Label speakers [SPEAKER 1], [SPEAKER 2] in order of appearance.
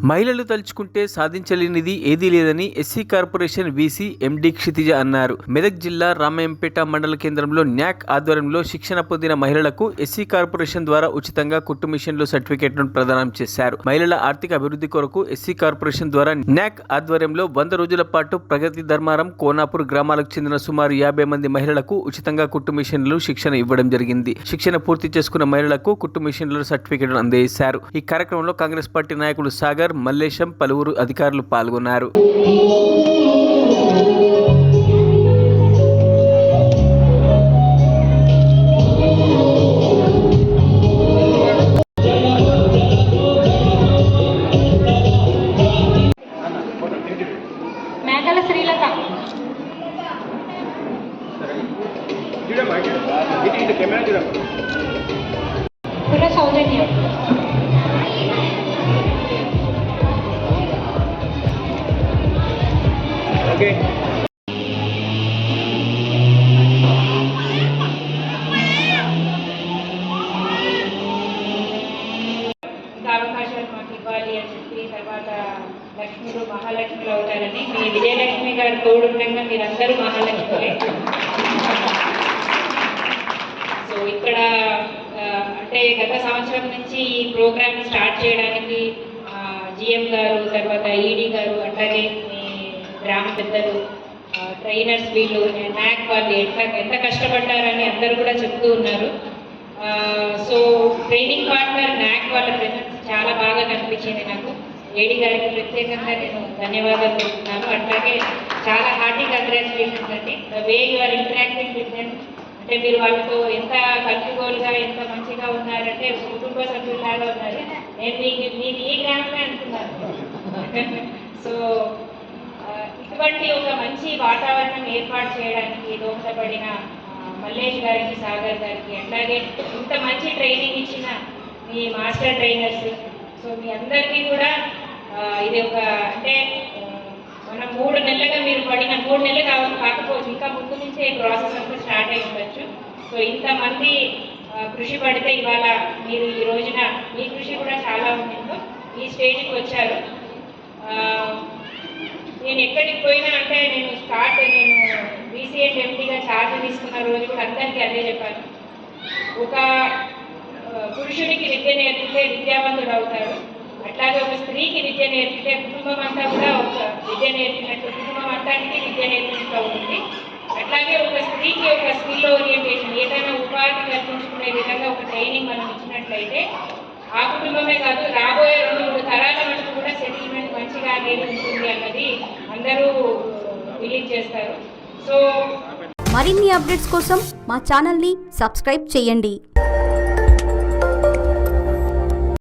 [SPEAKER 1] మహిళలు తలుచుకుంటే సాధించలేనిది ఏదీ లేదని ఎస్సీ కార్పొరేషన్ వీసీ ఎండి క్షితిజ అన్నారు. మెదక్ జిల్లా రామాయంపేట మండల కేంద్రంలో న్యాక్ ఆధ్వర్యంలో శిక్షణ పొందిన మహిళలకు ఎస్సీ కార్పొరేషన్ ద్వారా ఉచితంగా కుట్టు మిషన్లు సర్టిఫికేట్లను ప్రదానం చేశారు. మహిళల ఆర్థిక అభివృద్ధి కొరకు ఎస్సీ కార్పొరేషన్ ద్వారా న్యాక్ ఆధ్వర్యంలో 100 రోజుల పాటు ప్రగతి ధర్మారం, కోనాపూర్ గ్రామాలకు చెందిన సుమారు 50 మంది మహిళలకు ఉచితంగా కుట్టు మిషన్లు శిక్షణ ఇవ్వడం జరిగింది. శిక్షణ పూర్తి చేసుకున్న మహిళలకు కుట్టు మిషన్ల సర్టిఫికేట్ అందజేశారు. ఈ కార్యక్రమంలో కాంగ్రెస్ పార్టీ నాయకులు సాగర్, మల్లేశం, పలువురు అధికారులు పాల్గొన్నారు.
[SPEAKER 2] మేఘల శ్రీలత, పుర సౌజన్య, అవకాశాలు మాకు ఇవ్వాలి అని చెప్పి తర్వాత లక్ష్ములు మహాలక్ష్ములు అవుతారని మీ విజయలక్ష్మి గారు తోడుండగా మీరందరూ మహాలక్ష్ములే. సో ఇక్కడ అంటే గత సంవత్సరం నుంచి ఈ ప్రోగ్రామ్ స్టార్ట్ చేయడానికి జిఎం గారు, తర్వాత ఈడీ గారు, అట్లాగే మీ గ్రామ పెద్దలు, ట్రైనర్స్, వీళ్ళు న్యాక్ వాళ్ళు ఎంత కష్టపడ్డారని అందరూ కూడా చెప్తూ ఉన్నారు. సో ట్రైనింగ్ పార్ట్నర్ న్యాక్ వాళ్ళ ప్రెసెన్స్ చాలా బాగా కనిపించింది నాకు. ఏడీ గారికి ప్రత్యేకంగా నేను ధన్యవాదాలు చెప్తున్నాను. అట్లాగే చాలా హార్టీ కంగ్రాచులేషన్స్ అండి. The way you are interacting with them, అంటే మీరు వాళ్ళతో ఎంత కల్పిగోలుగా ఎంత మంచిగా ఉన్నారంటే కుటుంబ సభ్యులాగా ఉన్నారు. నేను మీకు ఈ గ్రామమే అనుకున్నాను. సో ఇటువంటి ఒక మంచి వాతావరణం ఏర్పాటు చేయడానికి దోహదపడిన మల్లేష్ గారికి, సాగర్ గారికి, అట్లాగే ఇంత మంచి ట్రైనింగ్ ఇచ్చిన మీ మాస్టర్ ట్రైనర్స్, సో మీ అందరికీ కూడా ఇది ఒక అంటే మనం 3 నెలలుగా మీరు పడిన 3 నెలలు కాకపోవచ్చు, ఇంకా ముందు నుంచే ఈ ప్రాసెస్ అంతా స్టార్ట్ అయి ఉండొచ్చు. సో ఇంతమంది కృషి పడితే ఇవాళ మీరు ఈ రోజున మీ కృషి కూడా చాలా ఉండిందో ఈ స్టేజ్కి వచ్చారు. నేను ఎక్కడికి పోయినా అంటే నేను బీసీఎస్ ఎంపీగా ఛార్జ్ తీసుకున్న రోజు కూడా అందరికీ అదే చెప్పాను. ఒక పురుషుడికి విద్య నేర్పితే విద్యావంతుడు అవుతాడు, అట్లాగే ఒక స్త్రీకి విద్య నేర్పితే కుటుంబం అంతా కూడా ఒక విద్య నేర్పినట్టు, కుటుంబం అంతానికి విద్య నేర్పినట్టు అవుతుంది. అట్లాగే ఒక స్త్రీకి ఒక స్కిల్ ఓరియంటేషన్, ఏదైనా ఉపాధి కల్పించుకునే విధంగా ఒక ట్రైనింగ్ మనం ఇచ్చినట్లయితే ఆ కుటుంబమే కాదు రాబోయే 2-3 తరాల వరకు కూడా సెటిల్మెంట్ మంచిగా అనేది ఉంటుంది అన్నది అందరూ బిలీవ్ చేస్తారు. సో
[SPEAKER 3] మరిన్ని అప్డేట్స్ కోసం మా ఛానల్ని సబ్స్క్రైబ్ చేయండి.